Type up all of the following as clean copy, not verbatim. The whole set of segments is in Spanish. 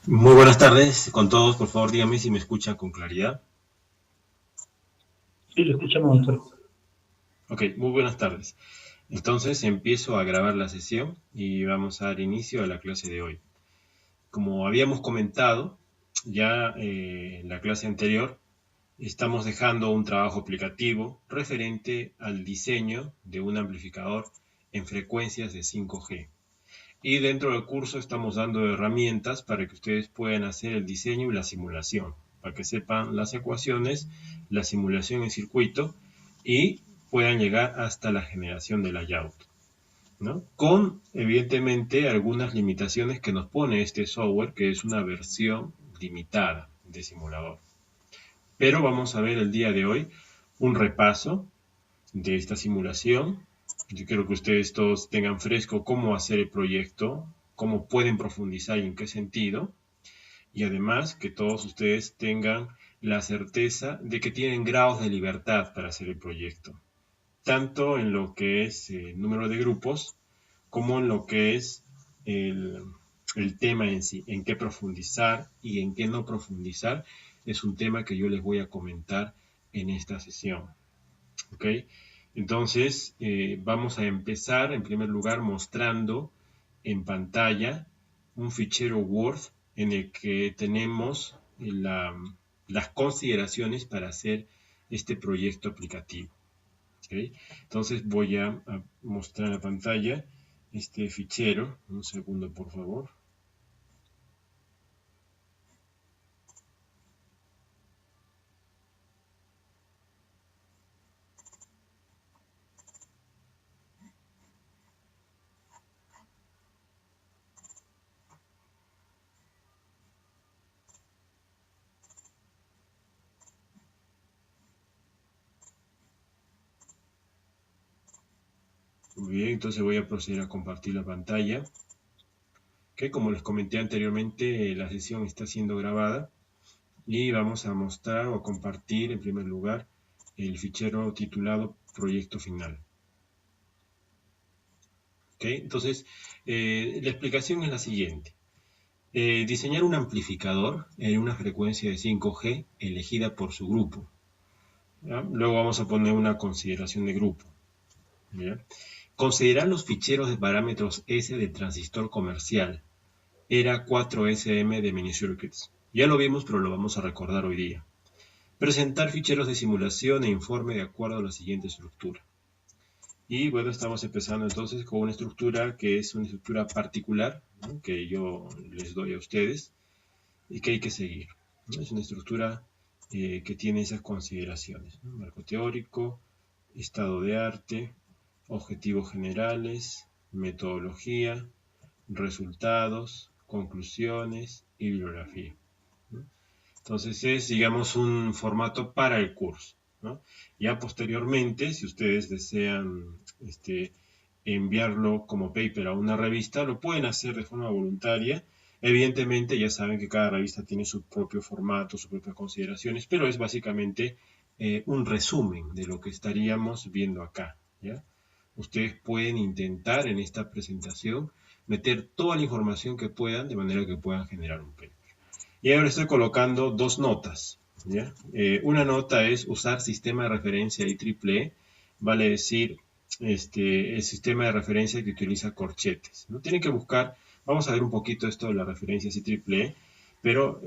Muy buenas tardes con todos, por favor díganme si me escuchan con claridad. Sí, lo escuchamos, doctor. Ok, muy buenas tardes. Entonces empiezo a grabar la sesión y vamos a dar inicio a la clase de hoy. Como habíamos comentado ya en la clase anterior, estamos dejando un trabajo aplicativo referente al diseño de un amplificador en frecuencias de 5G. Y dentro del curso estamos dando herramientas para que ustedes puedan hacer el diseño y la simulación, para que sepan las ecuaciones, la simulación en circuito y puedan llegar hasta la generación del layout, ¿no? Con, evidentemente, algunas limitaciones que nos pone este software, que es una versión limitada de simulador. Pero vamos a ver el día de hoy un repaso de esta simulación. Yo quiero que ustedes todos tengan fresco cómo hacer el proyecto, cómo pueden profundizar y en qué sentido. Y además que todos ustedes tengan la certeza de que tienen grados de libertad para hacer el proyecto, tanto en lo que es el número de grupos como en lo que es el, el tema en sí, en qué profundizar y en qué no profundizar. Es un tema que yo les voy a comentar en esta sesión. ¿Ok? Entonces, vamos a empezar en primer lugar mostrando en pantalla un fichero Word en el que tenemos las consideraciones para hacer este proyecto aplicativo. ¿Ok? Entonces voy a mostrar en la pantalla este fichero. Un segundo, por favor. Muy bien, entonces voy a proceder a compartir la pantalla. Que como les comenté anteriormente, la sesión está siendo grabada. Y vamos a mostrar o compartir en primer lugar el fichero titulado proyecto final. ¿Okay? Entonces, la explicación es la siguiente. Diseñar un amplificador en una frecuencia de 5G elegida por su grupo. ¿Ya? Luego vamos a poner una consideración de grupo. ¿Ya? Considerar los ficheros de parámetros S del transistor comercial. Era 4SM de minicircuits. Ya lo vimos, pero lo vamos a recordar hoy día. Presentar ficheros de simulación e informe de acuerdo a la siguiente estructura. Y bueno, estamos empezando entonces con una estructura que es una estructura particular, ¿no? Que yo les doy a ustedes y que hay que seguir, ¿no? Es una estructura que tiene esas consideraciones, ¿no? Marco teórico, estado de arte, objetivos generales, metodología, resultados, conclusiones y bibliografía, ¿no? Entonces es, digamos, un formato para el curso, ¿no? Ya posteriormente, si ustedes desean enviarlo como paper a una revista, lo pueden hacer de forma voluntaria. Evidentemente, ya saben que cada revista tiene su propio formato, sus propias consideraciones, pero es básicamente un resumen de lo que estaríamos viendo acá, ¿ya? Ustedes pueden intentar en esta presentación meter toda la información que puedan de manera que puedan generar un paper. Y ahora estoy colocando dos notas, ¿ya? Una nota es usar sistema de referencia IEEE, vale decir, el sistema de referencia que utiliza corchetes, ¿no? Tienen que buscar, vamos a ver un poquito esto de las referencias IEEE, pero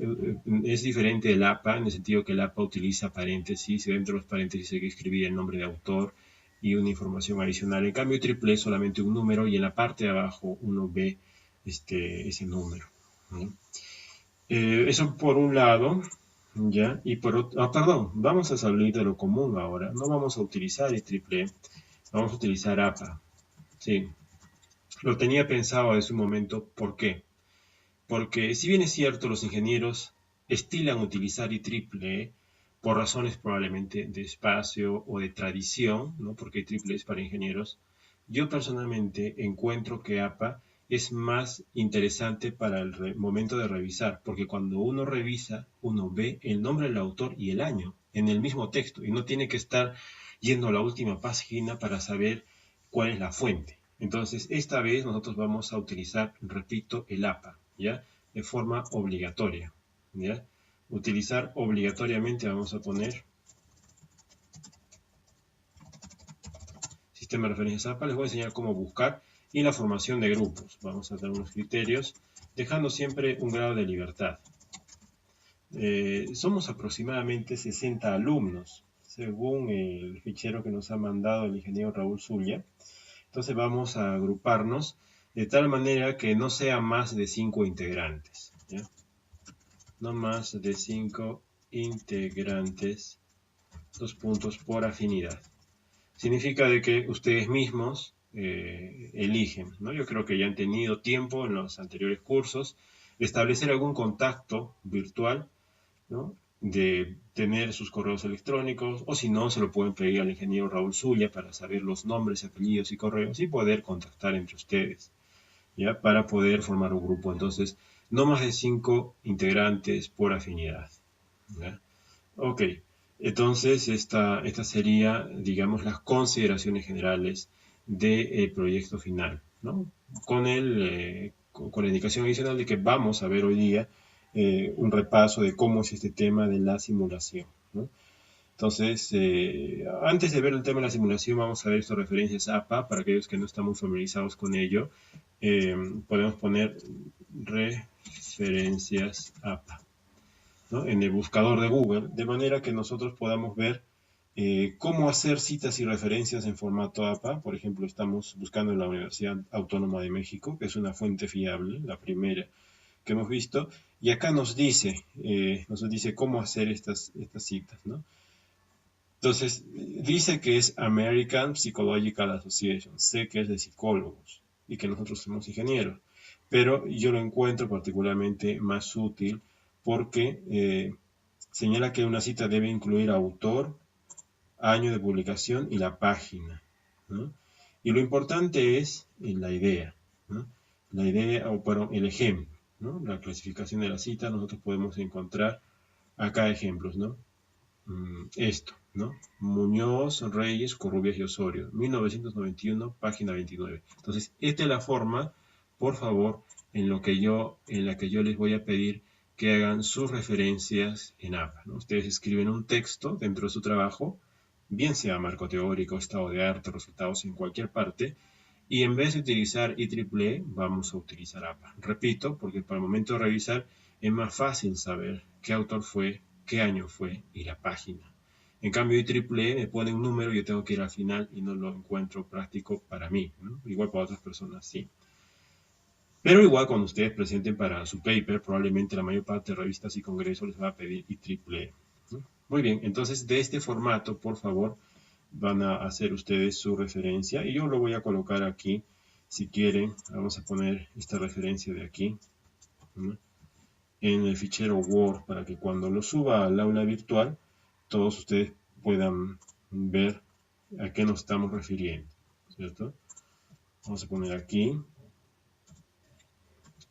es diferente del APA, en el sentido que el APA utiliza paréntesis, y dentro de los paréntesis hay que escribir el nombre de autor y una información adicional. En cambio, IEEE es solamente un número y en la parte de abajo uno ve ese número, ¿no? Eso por un lado, ¿ya? Y por otro, perdón, vamos a salir de lo común ahora. No vamos a utilizar IEEE, vamos a utilizar APA. Sí, lo tenía pensado hace un momento. ¿Por qué? Porque si bien es cierto, los ingenieros estilan utilizar IEEE por razones probablemente de espacio o de tradición, ¿no? Porque IEEE es para ingenieros. Yo personalmente encuentro que APA es más interesante para el momento de revisar, porque cuando uno revisa, uno ve el nombre del autor y el año en el mismo texto y no tiene que estar yendo a la última página para saber cuál es la fuente. Entonces, esta vez nosotros vamos a utilizar, repito, el APA, ¿ya? de forma obligatoria, ¿ya? Utilizar obligatoriamente, vamos a poner sistema de referencias APA. Les voy a enseñar cómo buscar y la formación de grupos. Vamos a dar unos criterios, dejando siempre un grado de libertad. Somos aproximadamente 60 alumnos, según el fichero que nos ha mandado el ingeniero Raúl Zulia. Entonces vamos a agruparnos de tal manera que no sea más de 5 integrantes, ¿ya? No más de 5 integrantes, 2 puntos por afinidad. Significa de que ustedes mismos eligen, ¿no? Yo creo que ya han tenido tiempo en los anteriores cursos de establecer algún contacto virtual, ¿no? De tener sus correos electrónicos, o si no, se lo pueden pedir al ingeniero Raúl Zulia para saber los nombres, apellidos y correos y poder contactar entre ustedes, ¿ya? Para poder formar un grupo. Entonces, no más de 5 integrantes por afinidad, ¿ya? Ok, entonces esta sería, digamos, las consideraciones generales del proyecto final, ¿no? Con la indicación adicional de que vamos a ver hoy día un repaso de cómo es este tema de la simulación, ¿no? Entonces, antes de ver el tema de la simulación, vamos a ver estas referencias APA. Para aquellos que no estamos familiarizados con ello, podemos poner referencias APA, ¿no? En el buscador de Google, de manera que nosotros podamos ver cómo hacer citas y referencias en formato APA. Por ejemplo, estamos buscando en la Universidad Autónoma de México, que es una fuente fiable, la primera que hemos visto, y acá nos dice cómo hacer estas citas, ¿no? Entonces, dice que es American Psychological Association, sé que es de psicólogos y que nosotros somos ingenieros, pero yo lo encuentro particularmente más útil porque señala que una cita debe incluir autor, año de publicación y la página, ¿no? Y lo importante es la idea, ¿no? La idea, o bueno, el ejemplo, ¿no? La clasificación de la cita, nosotros podemos encontrar acá ejemplos, ¿no? Esto, ¿no? Muñoz, Reyes, Corrubias y Osorio, 1991, página 29. Entonces, esta es la forma, por favor, en la que yo les voy a pedir que hagan sus referencias en APA, ¿no? Ustedes escriben un texto dentro de su trabajo, bien sea marco teórico, estado de arte, resultados en cualquier parte, y en vez de utilizar IEEE, vamos a utilizar APA. Repito, porque para el momento de revisar es más fácil saber qué autor fue, qué año fue y la página. En cambio, IEEE me pone un número y yo tengo que ir al final y no lo encuentro práctico para mí, ¿no? Igual para otras personas sí. Pero igual cuando ustedes presenten para su paper, probablemente la mayor parte de revistas y congresos les va a pedir IEEE, ¿no? Muy bien, entonces de este formato, por favor, van a hacer ustedes su referencia y yo lo voy a colocar aquí. Si quieren, vamos a poner esta referencia de aquí, ¿no? En el fichero Word, para que cuando lo suba al aula virtual, todos ustedes puedan ver a qué nos estamos refiriendo, ¿cierto? Vamos a poner aquí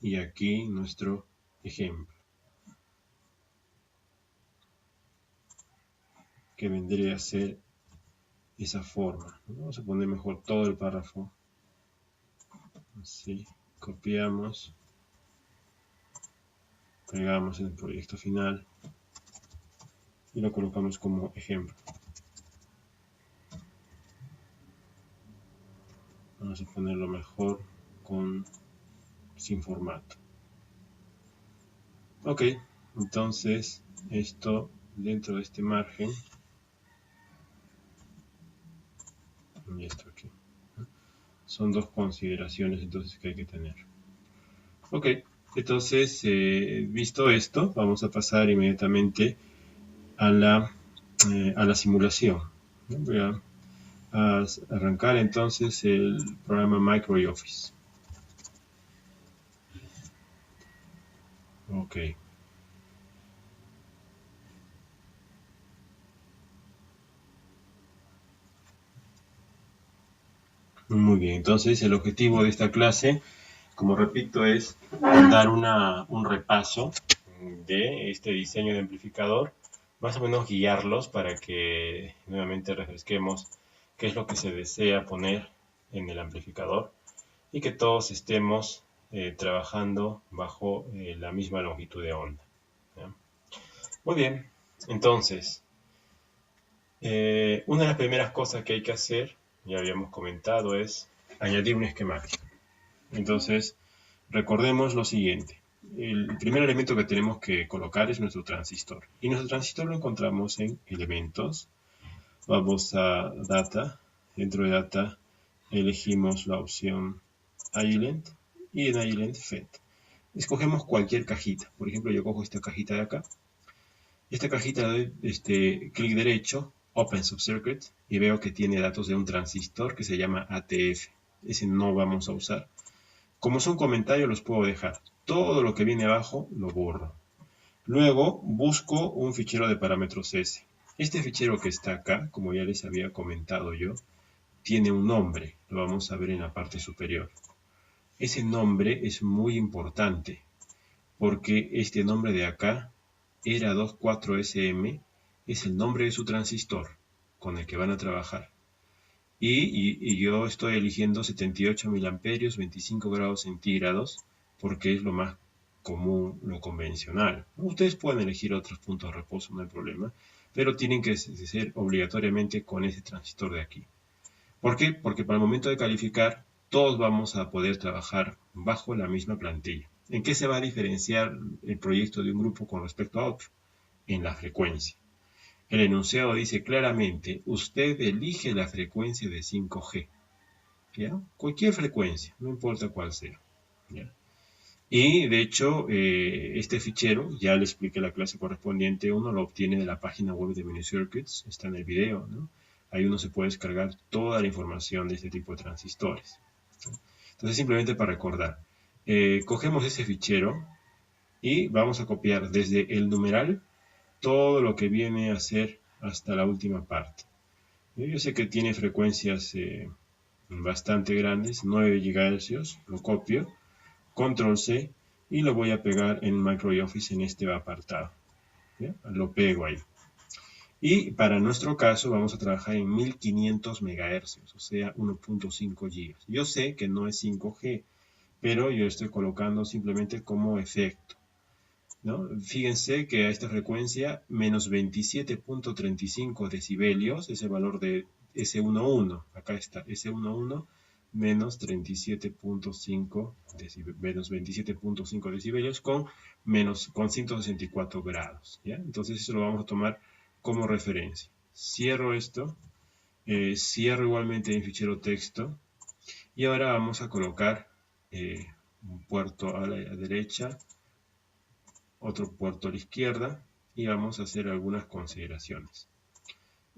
y aquí nuestro ejemplo, que vendría a ser esa forma. Vamos a poner mejor todo el párrafo, así, copiamos, pegamos en el proyecto final y lo colocamos como ejemplo. Vamos a ponerlo mejor sin formato. Ok, entonces esto dentro de este margen y esto aquí, ¿no? Son dos consideraciones entonces que hay que tener. Ok, entonces visto esto, vamos a pasar inmediatamente a la simulación. Voy a arrancar entonces el programa MicroOffice. Ok. Muy bien, entonces el objetivo de esta clase, como repito, es dar un repaso de este diseño de amplificador, más o menos guiarlos para que nuevamente refresquemos qué es lo que se desea poner en el amplificador y que todos estemos trabajando bajo la misma longitud de onda, ¿ya? Muy bien, entonces, una de las primeras cosas que hay que hacer, ya habíamos comentado, es añadir un esquemático. Entonces, recordemos lo siguiente. El primer elemento que tenemos que colocar es nuestro transistor. Y nuestro transistor lo encontramos en elementos. Vamos a Data. Dentro de Data elegimos la opción Island y en Island FET. Escogemos cualquier cajita. Por ejemplo, yo cojo esta cajita de acá. Esta cajita le doy clic derecho, Open Subcircuit, y veo que tiene datos de un transistor que se llama ATF. Ese no vamos a usar. Como son comentarios, los puedo dejar. Todo lo que viene abajo lo borro. Luego busco un fichero de parámetros S. Este fichero que está acá, como ya les había comentado yo, tiene un nombre. Lo vamos a ver en la parte superior. Ese nombre es muy importante porque este nombre de acá, ERA24SM, es el nombre de su transistor con el que van a trabajar. Y yo estoy eligiendo 78 miliamperios, 25 grados centígrados, porque es lo más común, lo convencional. Ustedes pueden elegir otros puntos de reposo, no hay problema, pero tienen que ser obligatoriamente con ese transistor de aquí. ¿Por qué? Porque para el momento de calificar, todos vamos a poder trabajar bajo la misma plantilla. ¿En qué se va a diferenciar el proyecto de un grupo con respecto a otro? En la frecuencia. El enunciado dice claramente, usted elige la frecuencia de 5G. ¿Ya? Cualquier frecuencia, no importa cuál sea. ¿Ya? Y de hecho, este fichero, ya le expliqué la clase correspondiente, uno lo obtiene de la página web de Minicircuits, está en el video, ¿no? Ahí uno se puede descargar toda la información de este tipo de transistores. Entonces, simplemente para recordar, cogemos ese fichero y vamos a copiar desde el numeral todo lo que viene a ser hasta la última parte. Yo sé que tiene frecuencias bastante grandes, 9 GHz, lo copio, Control C, y lo voy a pegar en MicroOffice en este apartado. ¿Ya? Lo pego ahí. Y para nuestro caso vamos a trabajar en 1500 MHz, o sea 1.5 GB. Yo sé que no es 5G, pero yo estoy colocando simplemente como efecto, ¿no? Fíjense que a esta frecuencia, menos 27.35 decibelios, es el valor de S11. Acá está, S11 menos 37.5 menos 27.5 decibelios con 164 grados. ¿Ya? Entonces eso lo vamos a tomar como referencia. Cierro esto, cierro igualmente el fichero texto y ahora vamos a colocar un puerto a la derecha, otro puerto a la izquierda y vamos a hacer algunas consideraciones.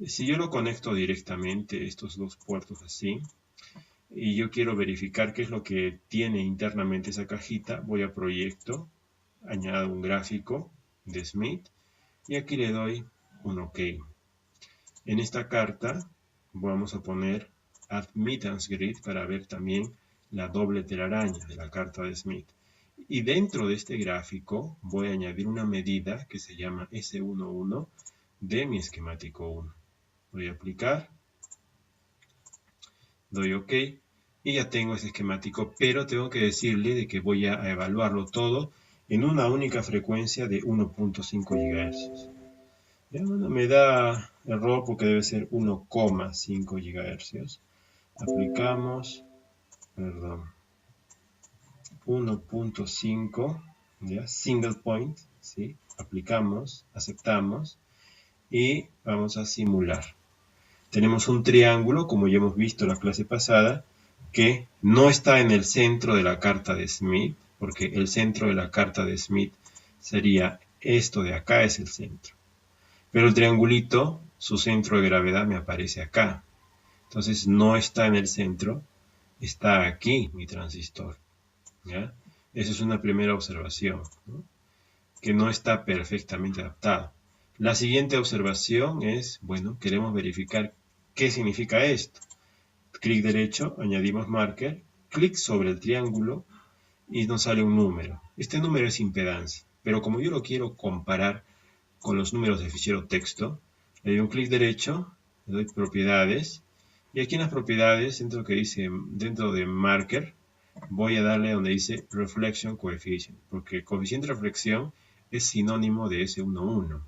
Si yo lo conecto directamente, estos dos puertos así, y yo quiero verificar qué es lo que tiene internamente esa cajita, voy a proyecto, añado un gráfico de Smith y aquí le doy un OK. En esta carta vamos a poner Admittance Grid para ver también la doble telaraña de la carta de Smith. Y dentro de este gráfico voy a añadir una medida que se llama S11 de mi esquemático 1. Voy a aplicar, doy OK y ya tengo ese esquemático, pero tengo que decirle de que voy a evaluarlo todo en una única frecuencia de 1.5 GHz. Ya, bueno, me da error porque debe ser 1,5 GHz. Aplicamos, perdón, 1.5, ¿ya? Single point, ¿sí? Aplicamos, aceptamos y vamos a simular. Tenemos un triángulo, como ya hemos visto en la clase pasada, que no está en el centro de la carta de Smith, porque el centro de la carta de Smith sería esto de acá, es el centro. Pero el triangulito, su centro de gravedad me aparece acá. Entonces no está en el centro, está aquí mi transistor. ¿Ya? Esa es una primera observación, ¿no? Que no está perfectamente adaptado. La siguiente observación es, bueno, queremos verificar qué significa esto. Clic derecho, añadimos marker, clic sobre el triángulo y nos sale un número. Este número es impedancia, pero como yo lo quiero comparar con los números del fichero texto, le doy un clic derecho, le doy propiedades, y aquí en las propiedades, dentro que dice, dentro de marker, voy a darle donde dice Reflection Coefficient, porque coeficiente de reflexión es sinónimo de S11.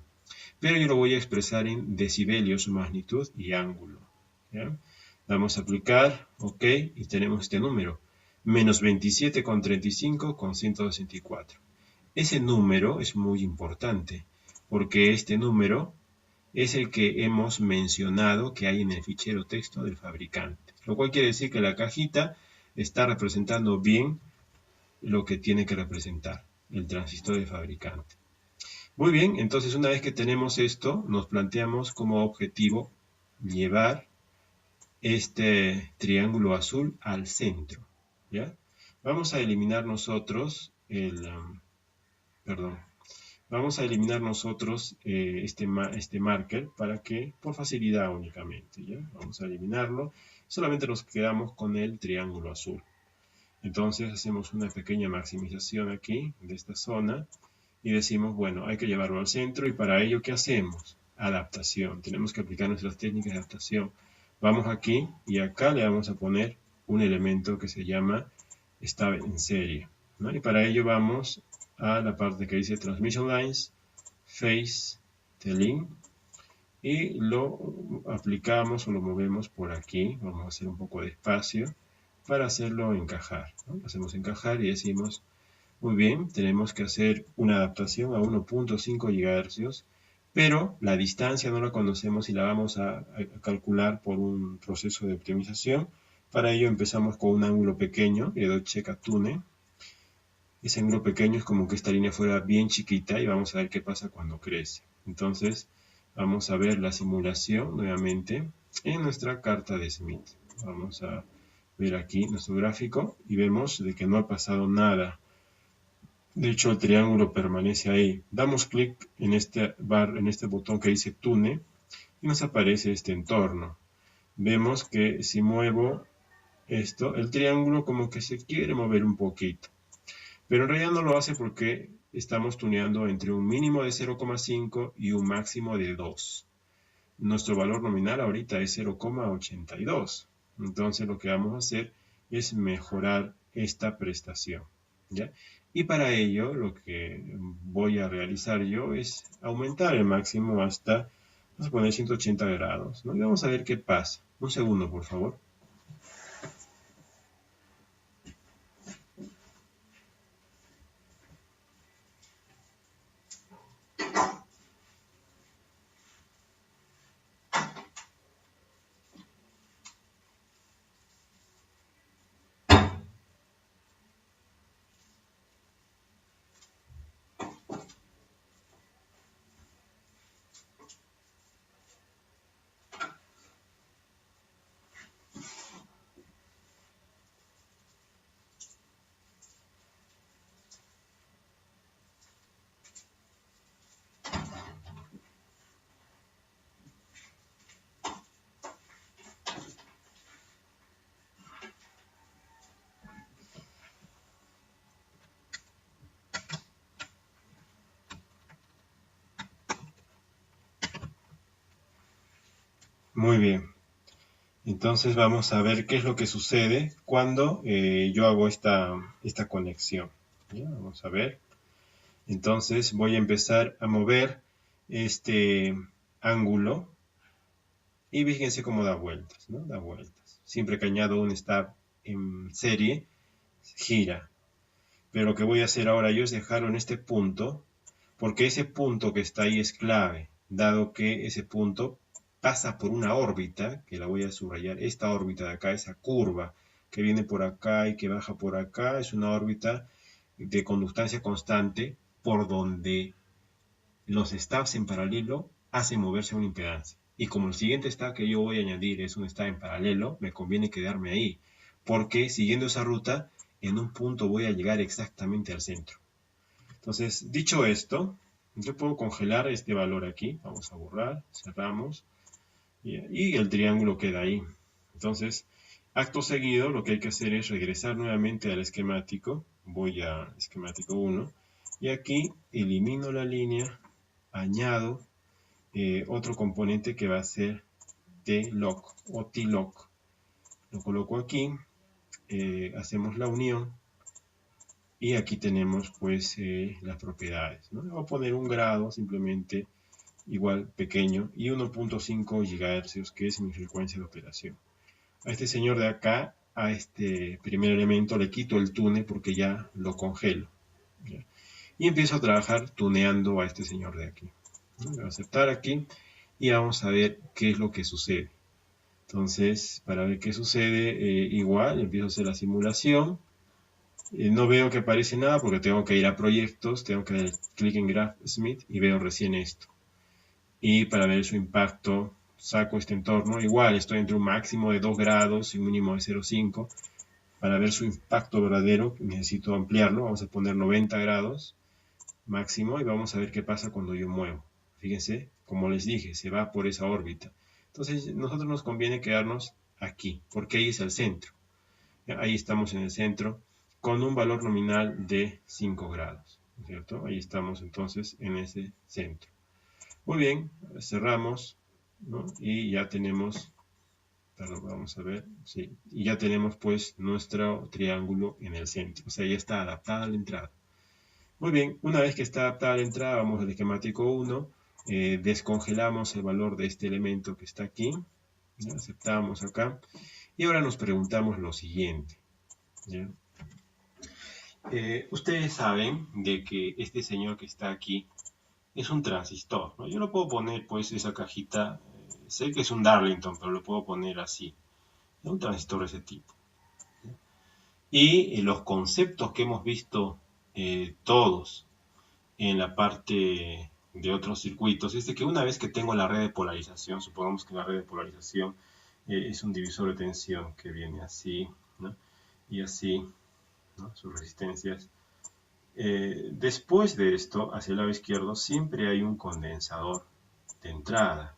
Pero yo lo voy a expresar en decibelios, su magnitud y ángulo. ¿Ya? Damos a aplicar, ok, y tenemos este número, menos 27,35 con 164. Ese número es muy importante, porque este número es el que hemos mencionado que hay en el fichero texto del fabricante, lo cual quiere decir que la cajita está representando bien lo que tiene que representar el transistor del fabricante. Muy bien, entonces una vez que tenemos esto, nos planteamos como objetivo llevar este triángulo azul al centro. ¿Ya? Vamos a eliminar nosotros perdón, vamos a eliminar nosotros este marker para que, por facilidad únicamente, ¿ya? Vamos a eliminarlo. Solamente nos quedamos con el triángulo azul. Entonces hacemos una pequeña maximización aquí de esta zona y decimos, bueno, hay que llevarlo al centro y para ello, ¿qué hacemos? Adaptación. Tenemos que aplicar nuestras técnicas de adaptación. Vamos aquí y acá le vamos a poner un elemento que se llama está en serie, ¿no? Y para ello vamos a la parte que dice Transmission Lines, Phase Telling, y lo aplicamos o lo movemos por aquí. Vamos a hacer un poco de espacio para hacerlo encajar, ¿no? Hacemos encajar y decimos, muy bien, tenemos que hacer una adaptación a 1.5 GHz, pero la distancia no la conocemos y la vamos a calcular por un proceso de optimización. Para ello empezamos con un ángulo pequeño, le doy check a tune. Ese ángulo pequeño es como que esta línea fuera bien chiquita y vamos a ver qué pasa cuando crece. Entonces vamos a ver la simulación nuevamente en nuestra carta de Smith. Vamos a ver aquí nuestro gráfico y vemos de que no ha pasado nada. De hecho, el triángulo permanece ahí. Damos clic en este botón que dice Tune y nos aparece este entorno. Vemos que si muevo esto, el triángulo como que se quiere mover un poquito. Pero en realidad no lo hace porque estamos tuneando entre un mínimo de 0,5 y un máximo de 2. Nuestro valor nominal ahorita es 0,82. Entonces lo que vamos a hacer es mejorar esta prestación, ¿ya? Y para ello lo que voy a realizar yo es aumentar el máximo hasta, vamos a poner 180 grados, ¿no? Y vamos a ver qué pasa. Un segundo, por favor. Muy bien. Entonces vamos a ver qué es lo que sucede cuando yo hago esta conexión. ¿Ya? Vamos a ver. Entonces voy a empezar a mover este ángulo y fíjense cómo da vueltas, ¿no? Da vueltas. Siempre que añado un step en serie, gira. Pero lo que voy a hacer ahora yo es dejarlo en este punto, porque ese punto que está ahí es clave, dado que ese punto pasa por una órbita, que la voy a subrayar, esta órbita de acá, esa curva que viene por acá y que baja por acá, es una órbita de conductancia constante por donde los stabs en paralelo hacen moverse a una impedancia. Y como el siguiente stab que yo voy a añadir es un stab en paralelo, me conviene quedarme ahí, porque siguiendo esa ruta, en un punto voy a llegar exactamente al centro. Entonces, dicho esto, yo puedo congelar este valor aquí. Vamos a borrar, cerramos, y el triángulo queda ahí. Entonces, acto seguido, lo que hay que hacer es regresar nuevamente al esquemático. Voy a esquemático 1, y aquí elimino la línea, añado otro componente que va a ser T-Lock o T-Lock. Lo coloco aquí, hacemos la unión y aquí tenemos pues las propiedades, ¿no? Voy a poner un grado simplemente igual pequeño y 1.5 GHz, que es mi frecuencia de operación. A este señor de acá, a este primer elemento, le quito el tune porque ya lo congelo, ¿ya? Y empiezo a trabajar tuneando a este señor de aquí, ¿no? Voy a aceptar aquí y vamos a ver qué es lo que sucede. Entonces, para ver qué sucede, igual empiezo a hacer la simulación. No veo que aparece nada porque tengo que ir a proyectos, tengo que dar clic en GraphSmith y veo recién esto. Y para ver su impacto, saco este entorno. Igual estoy entre un máximo de 2 grados y un mínimo de 0,5. Para ver su impacto verdadero, necesito ampliarlo. Vamos a poner 90 grados máximo y vamos a ver qué pasa cuando yo muevo. Fíjense, como les dije, se va por esa órbita. Entonces, nosotros nos conviene quedarnos aquí, porque ahí es el centro. Ahí estamos en el centro con un valor nominal de 5 grados, ¿cierto? Ahí estamos entonces en ese centro. Muy bien, cerramos, ¿no? Y ya tenemos, perdón, vamos a ver, sí, y ya tenemos pues nuestro triángulo en el centro, o sea, ya está adaptada a la entrada. Muy bien, una vez que está adaptada a la entrada, vamos al esquemático 1, descongelamos el valor de este elemento que está aquí, ¿ya? Aceptamos acá, y ahora nos preguntamos lo siguiente, ¿ya? Ustedes saben de que este señor que está aquí es un transistor, ¿no? Yo lo puedo poner, pues, esa cajita, sé que es un Darlington, pero lo puedo poner así, es un transistor de ese tipo. Y los conceptos que hemos visto todos en la parte de otros circuitos es de que una vez que tengo la red de polarización, supongamos que la red de polarización es un divisor de tensión que viene así, ¿no? Y así, ¿no? Sus resistencias. Después de esto, hacia el lado izquierdo, siempre hay un condensador de entrada.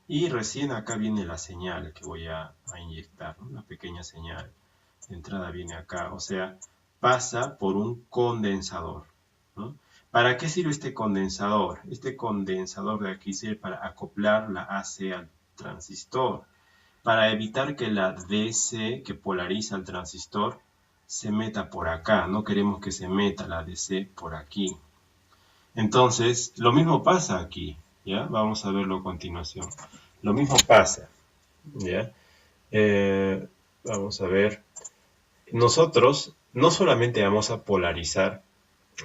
Y recién acá viene la señal que voy a inyectar, ¿no? Una pequeña señal de entrada viene acá, o sea, pasa por un condensador, ¿no? ¿Para qué sirve este condensador? Este condensador de aquí sirve para acoplar la AC al transistor, para evitar que la DC que polariza al transistor se meta por acá. No queremos que se meta la DC por aquí. Entonces, lo mismo pasa aquí, ¿ya? Vamos a verlo a continuación. Lo mismo pasa, ¿ya? Vamos a ver. Nosotros no solamente vamos a polarizar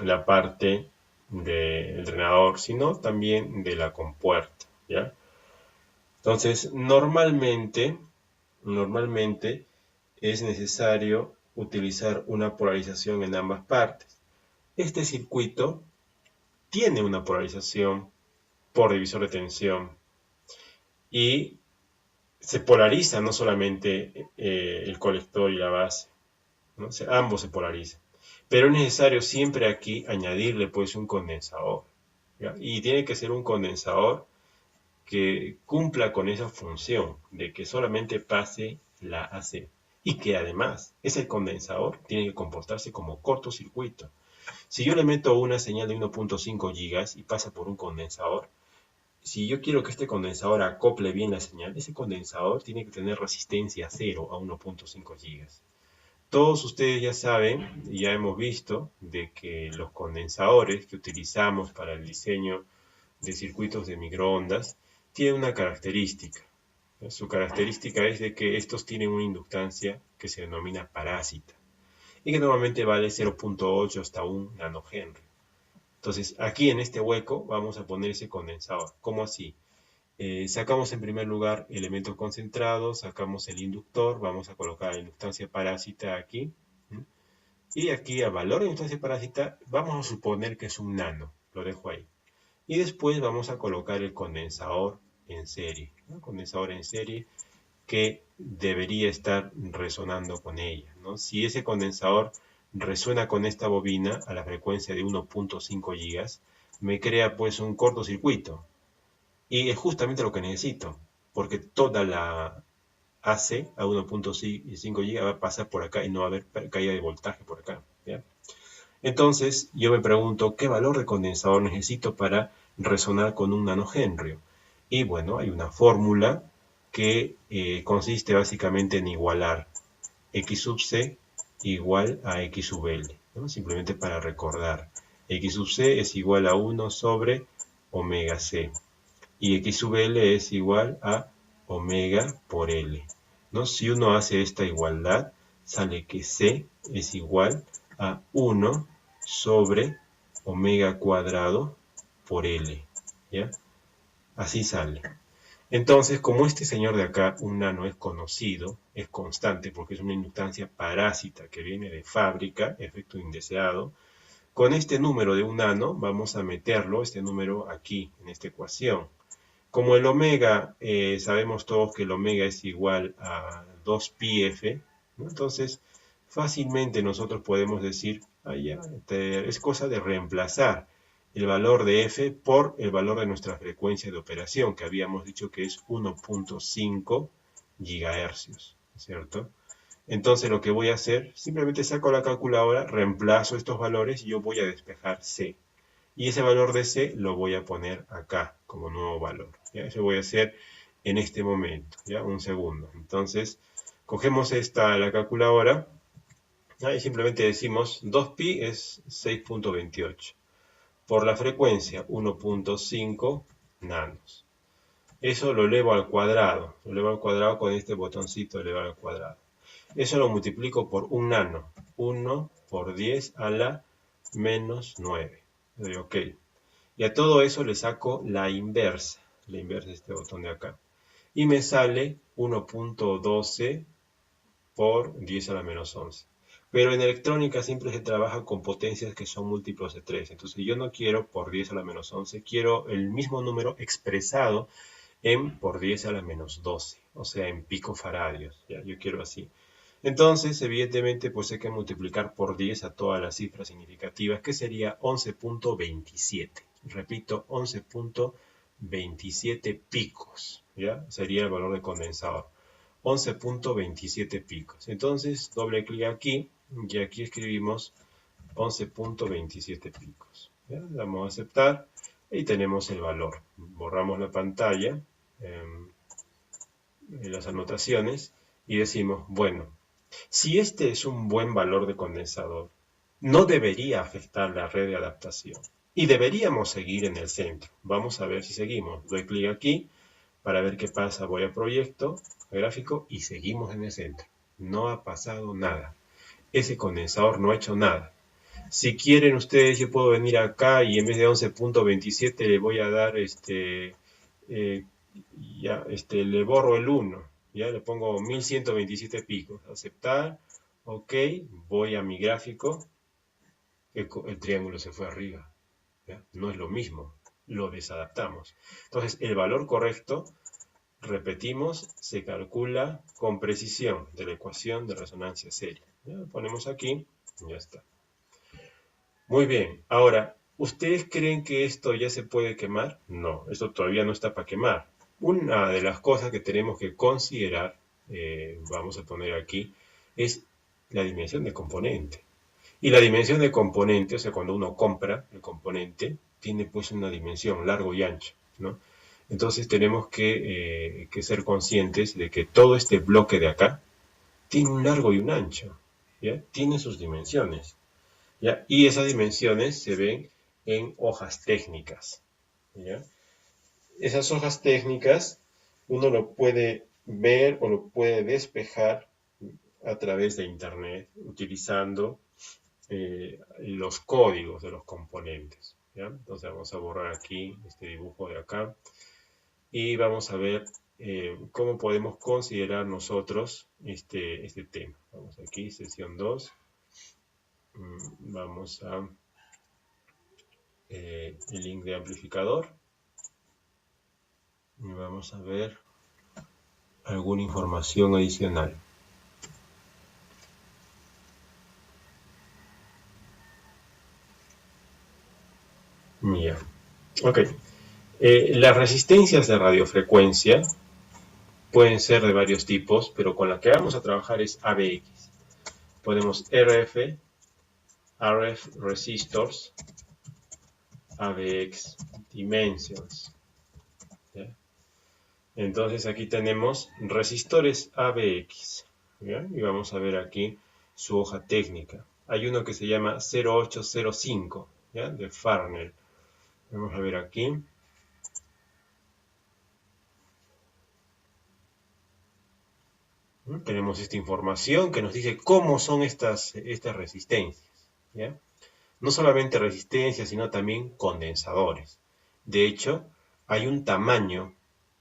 la parte del drenador, sino también de la compuerta, ¿ya? Entonces, normalmente es necesario utilizar una polarización en ambas partes. Este circuito tiene una polarización por divisor de tensión y se polariza no solamente el colector y la base, ¿no? O sea, ambos se polarizan. Pero es necesario siempre aquí añadirle pues un condensador, ¿ya? Y tiene que ser un condensador que cumpla con esa función de que solamente pase la AC y que además ese condensador tiene que comportarse como cortocircuito. Si yo le meto una señal de 1.5 gigas y pasa por un condensador, si yo quiero que este condensador acople bien la señal, ese condensador tiene que tener resistencia 0 a 1.5 gigas. Todos ustedes ya saben, ya hemos visto, de que los condensadores que utilizamos para el diseño de circuitos de microondas tienen una característica. Su característica es de que estos tienen una inductancia que se denomina parásita y que normalmente vale 0.8 hasta 1 nanohenry. Entonces, aquí en este hueco vamos a poner ese condensador. ¿Cómo así? Sacamos en primer lugar elementos concentrados, sacamos el inductor, vamos a colocar la inductancia parásita aquí. Y aquí al valor de inductancia parásita vamos a suponer que es un nano. Lo dejo ahí. Y después vamos a colocar el condensador en serie, ¿no? Condensador en serie que debería estar resonando con ella, ¿no? Si ese condensador resuena con esta bobina a la frecuencia de 1.5 gigas, me crea pues un cortocircuito. Y es justamente lo que necesito, porque toda la AC a 1.5 gigas va a pasar por acá y no va a haber caída de voltaje por acá, ¿ya? Entonces yo me pregunto, ¿qué valor de condensador necesito para resonar con un nanohenry? Y bueno, hay una fórmula que consiste básicamente en igualar X sub C igual a X sub L, ¿no? Simplemente para recordar. X sub C es igual a 1 sobre omega C. Y X sub L es igual a omega por L, ¿no? Si uno hace esta igualdad, sale que C es igual a 1 sobre omega cuadrado por L, ¿ya? Así sale. Entonces, como este señor de acá, un nano, es conocido, es constante, porque es una inductancia parásita que viene de fábrica, efecto indeseado, con este número de un nano vamos a meterlo, este número aquí, en esta ecuación. Como el omega, sabemos todos que el omega es igual a 2πf, ¿no? Entonces fácilmente nosotros podemos decir, es cosa de reemplazar el valor de f por el valor de nuestra frecuencia de operación, que habíamos dicho que es 1.5 gigahercios, ¿cierto? Entonces lo que voy a hacer, simplemente saco la calculadora, reemplazo estos valores y yo voy a despejar c. Y ese valor de C lo voy a poner acá como nuevo valor, ¿ya? Eso voy a hacer en este momento, ¿ya? Un segundo. Entonces, cogemos la calculadora, ¿ya? Y simplemente decimos 2pi es 6.28. Por la frecuencia 1.5 nanos. Eso lo elevo al cuadrado. Lo elevo al cuadrado con este botoncito elevar al cuadrado. Eso lo multiplico por un nano. 1 por 10 a la menos 9. Le doy OK. Y a todo eso le saco la inversa de este botón de acá. Y me sale 1.12 por 10 a la menos 11. Pero en electrónica siempre se trabaja con potencias que son múltiplos de 3. Entonces yo no quiero por 10 a la menos 11, quiero el mismo número expresado en por 10 a la menos 12, o sea, en picofaradios. ¿Ya? Yo quiero así. Entonces, evidentemente, pues hay que multiplicar por 10 a todas las cifras significativas, que sería 11.27. Repito, 11.27 picos, ¿ya? Sería el valor de condensador. 11.27 picos. Entonces, doble clic aquí, y aquí escribimos 11.27 picos. ¿Ya? Damos a aceptar, y tenemos el valor. Borramos la pantalla, las anotaciones, y decimos, bueno, si este es un buen valor de condensador, no debería afectar la red de adaptación. Y deberíamos seguir en el centro. Vamos a ver si seguimos. Doy clic aquí para ver qué pasa. Voy a proyecto, a gráfico, y seguimos en el centro. No ha pasado nada. Ese condensador no ha hecho nada. Si quieren ustedes, yo puedo venir acá y en vez de 11.27 le voy a dar le borro el 1, ya le pongo 1127 picos, aceptar, ok, voy a mi gráfico, el triángulo se fue arriba, ¿ya? No es lo mismo, lo desadaptamos. Entonces el valor correcto, repetimos, se calcula con precisión de la ecuación de resonancia seria. ¿Ya? Lo ponemos aquí, ya está. Muy bien, ahora, ¿ustedes creen que esto ya se puede quemar? No, esto todavía no está para quemar. Una de las cosas que tenemos que considerar, vamos a poner aquí, es la dimensión de componente. Y la dimensión de componente, o sea, cuando uno compra el componente, tiene pues una dimensión largo y ancho, ¿no? Entonces tenemos que ser conscientes de que todo este bloque de acá tiene un largo y un ancho, ¿ya? Tiene sus dimensiones. ¿Ya? Y esas dimensiones se ven en hojas técnicas, ¿ya? Esas hojas técnicas uno lo puede ver o lo puede despejar a través de internet utilizando los códigos de los componentes, ¿ya? Entonces vamos a borrar aquí este dibujo de acá y vamos a ver cómo podemos considerar nosotros este tema. Vamos aquí, sesión 2. Vamos a el link de amplificador y vamos a ver alguna información adicional. Ya. Ok. Las resistencias de radiofrecuencia pueden ser de varios tipos, pero con la que vamos a trabajar es ABX. Podemos RF resistors, ABX dimensions. ¿Ya? Entonces aquí tenemos resistores ABX. ¿ya? Y vamos a ver aquí su hoja técnica. Hay uno que se llama 0805, ¿ya? De Farnell. Vamos a ver aquí. Tenemos esta información que nos dice cómo son estas resistencias, ¿ya? No solamente resistencias, sino también condensadores. De hecho, hay un tamaño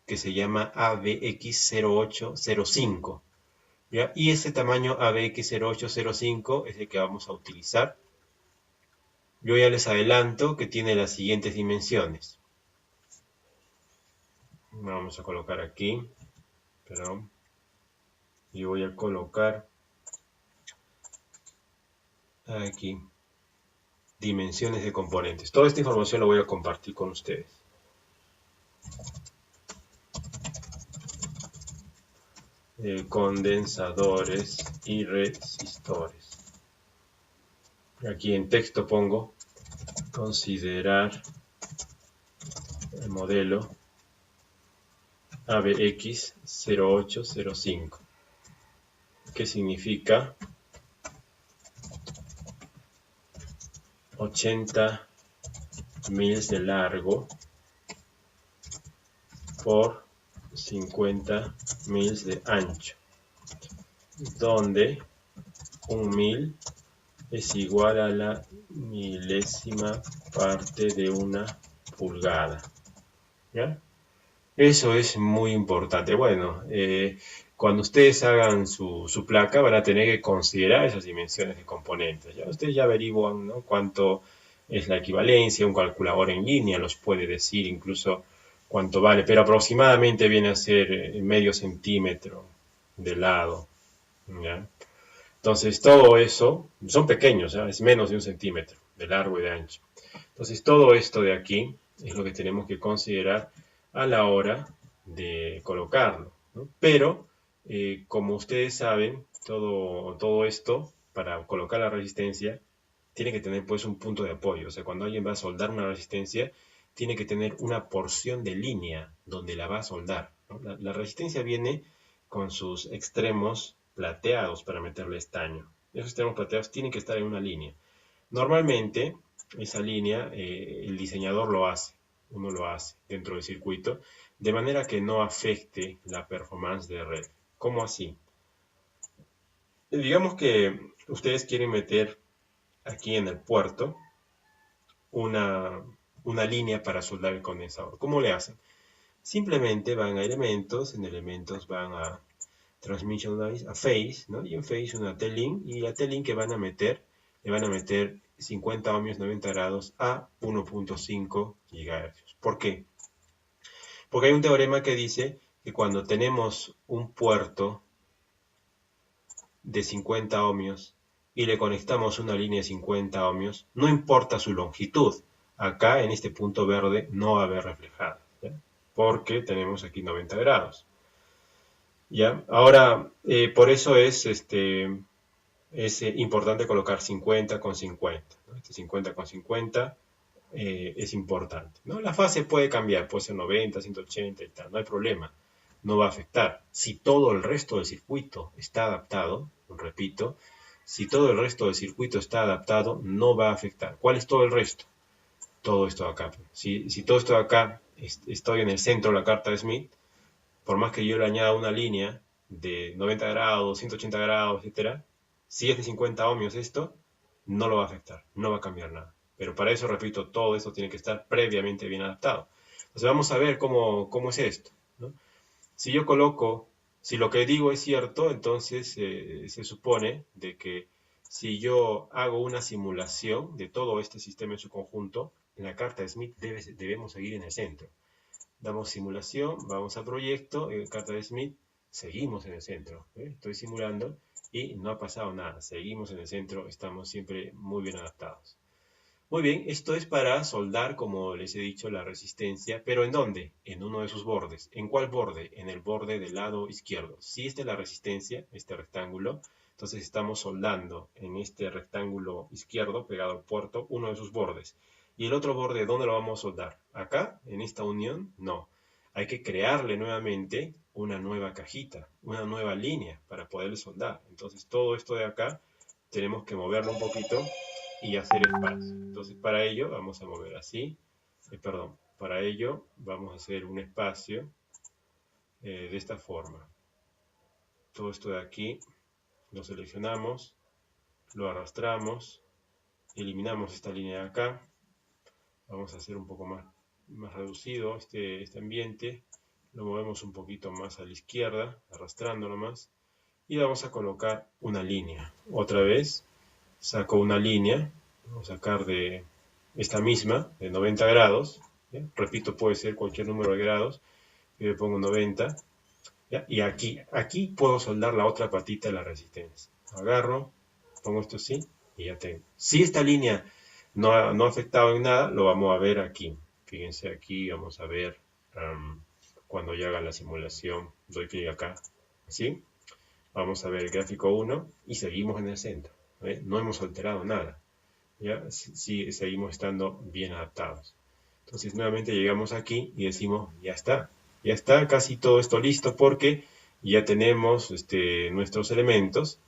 que se llama ABX0805, ¿ya? Y ese tamaño ABX0805 es el que vamos a utilizar. Yo ya les adelanto que tiene las siguientes dimensiones. Vamos a colocar aquí, perdón, y voy a colocar aquí dimensiones de componentes. Toda esta información la voy a compartir con ustedes. Condensadores y resistores. Aquí en texto pongo considerar el modelo ABX0805, que significa 80 mils de largo por 50 mils de ancho, donde un mil es igual a la milésima parte de una pulgada, ¿ya? Eso es muy importante. Bueno, cuando ustedes hagan su placa van a tener que considerar esas dimensiones de componentes. ¿Ya? Ustedes ya averiguan, ¿no?, cuánto es la equivalencia, un calculador en línea los puede decir incluso cuánto vale, pero aproximadamente viene a ser medio centímetro de lado, ¿ya? Entonces todo eso, son pequeños, ¿ya? Es menos de un centímetro de largo y de ancho. Entonces todo esto de aquí es lo que tenemos que considerar a la hora de colocarlo, ¿no? Pero, como ustedes saben, todo esto, para colocar la resistencia, tiene que tener pues un punto de apoyo. O sea, cuando alguien va a soldar una resistencia, tiene que tener una porción de línea donde la va a soldar, ¿no? La resistencia viene con sus extremos plateados para meterle estaño. Esos extremos plateados tienen que estar en una línea. Normalmente, esa línea, el diseñador lo hace, uno lo hace dentro del circuito, de manera que no afecte la performance de red. ¿Cómo así? Digamos que ustedes quieren meter aquí en el puerto una línea para soldar el condensador. ¿Cómo le hacen? Simplemente van a elementos, en elementos van a transmission lines, a phase, ¿no? Y en phase una T-link, y la T-link que van a meter, le van a meter 50 ohmios 90 grados a 1.5 GHz. ¿Por qué? Porque hay un teorema que dice que cuando tenemos un puerto de 50 ohmios y le conectamos una línea de 50 ohmios, no importa su longitud, acá en este punto verde no va a haber reflejada, ¿ya? Porque tenemos aquí 90 grados. ¿Ya? Ahora, por eso es importante colocar 50 con 50, ¿no? Este 50 con 50 es importante, ¿no? La fase puede cambiar, puede ser 90, 180 y tal, no hay problema, no va a afectar. Si todo el resto del circuito está adaptado, repito, si todo el resto del circuito está adaptado, no va a afectar. ¿Cuál es todo el resto? Todo esto de acá. Si todo esto de acá, estoy en el centro de la carta de Smith, por más que yo le añada una línea de 90 grados, 180 grados, etcétera, si es de 50 ohmios esto, no lo va a afectar, no va a cambiar nada. Pero para eso, repito, todo esto tiene que estar previamente bien adaptado. Entonces vamos a ver cómo es esto, ¿no? Si yo coloco, si lo que digo es cierto, entonces se supone de que si yo hago una simulación de todo este sistema en su conjunto, en la carta de Smith debemos seguir en el centro. Damos simulación, vamos a proyecto, en carta de Smith, seguimos en el centro. Estoy simulando y no ha pasado nada. Seguimos en el centro, estamos siempre muy bien adaptados. Muy bien, esto es para soldar, como les he dicho, la resistencia, pero ¿en dónde? En uno de sus bordes. ¿En cuál borde? En el borde del lado izquierdo. Si esta es la resistencia, este rectángulo, entonces estamos soldando en este rectángulo izquierdo, pegado al puerto, uno de sus bordes. ¿Y el otro borde dónde lo vamos a soldar? ¿Acá? ¿En esta unión? No. hay que crearle nuevamente una nueva cajita, una nueva línea para poder soldar. Entonces todo esto de acá tenemos que moverlo un poquito y hacer espacio. Entonces para ello vamos a mover así, para ello vamos a hacer un espacio de esta forma. Todo esto de aquí lo seleccionamos, lo arrastramos, eliminamos esta línea de acá. Vamos a hacer un poco más reducido este ambiente. Lo movemos un poquito más a la izquierda, arrastrándolo más. Y vamos a colocar una línea. Otra vez saco una línea. Vamos a sacar de esta misma, de 90 grados. ¿Ya? Repito, puede ser cualquier número de grados. Yo le pongo 90. ¿Ya? Y aquí puedo soldar la otra patita de la resistencia. Agarro, pongo esto así y ya tengo. Si esta línea no ha afectado en nada, lo vamos a ver aquí. Fíjense aquí, vamos a ver cuando ya haga la simulación. Doy clic acá, así. Vamos a ver el gráfico 1 y seguimos en el centro. ¿Ve? No hemos alterado nada. ¿Ya? Sí, seguimos estando bien adaptados. Entonces nuevamente llegamos aquí y decimos, ya está. Ya está casi todo esto listo porque ya tenemos nuestros elementos.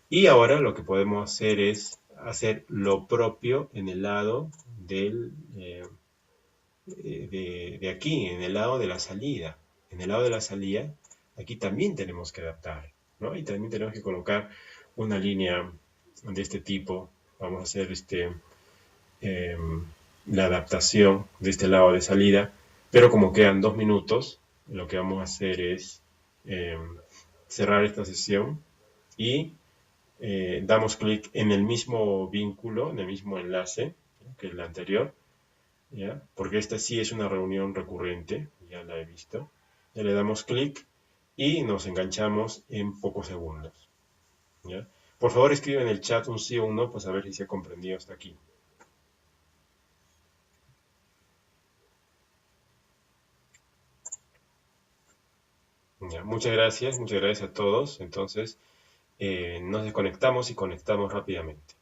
Y ahora lo que podemos hacer es hacer lo propio en el lado de aquí, en el lado de la salida. En el lado de la salida, aquí también tenemos que adaptar, ¿no? Y también tenemos que colocar una línea de este tipo. Vamos a hacer la adaptación de este lado de salida, pero como quedan 2 minutos, lo que vamos a hacer es cerrar esta sesión y damos clic en el mismo vínculo, en el mismo enlace que el anterior, ¿ya? Porque esta sí es una reunión recurrente, ya la he visto. Ya le damos clic y nos enganchamos en pocos segundos, ¿ya? Por favor, escriban en el chat un sí o un no, pues a ver si se ha comprendido hasta aquí. Ya, muchas gracias a todos. Entonces, nos desconectamos y conectamos rápidamente.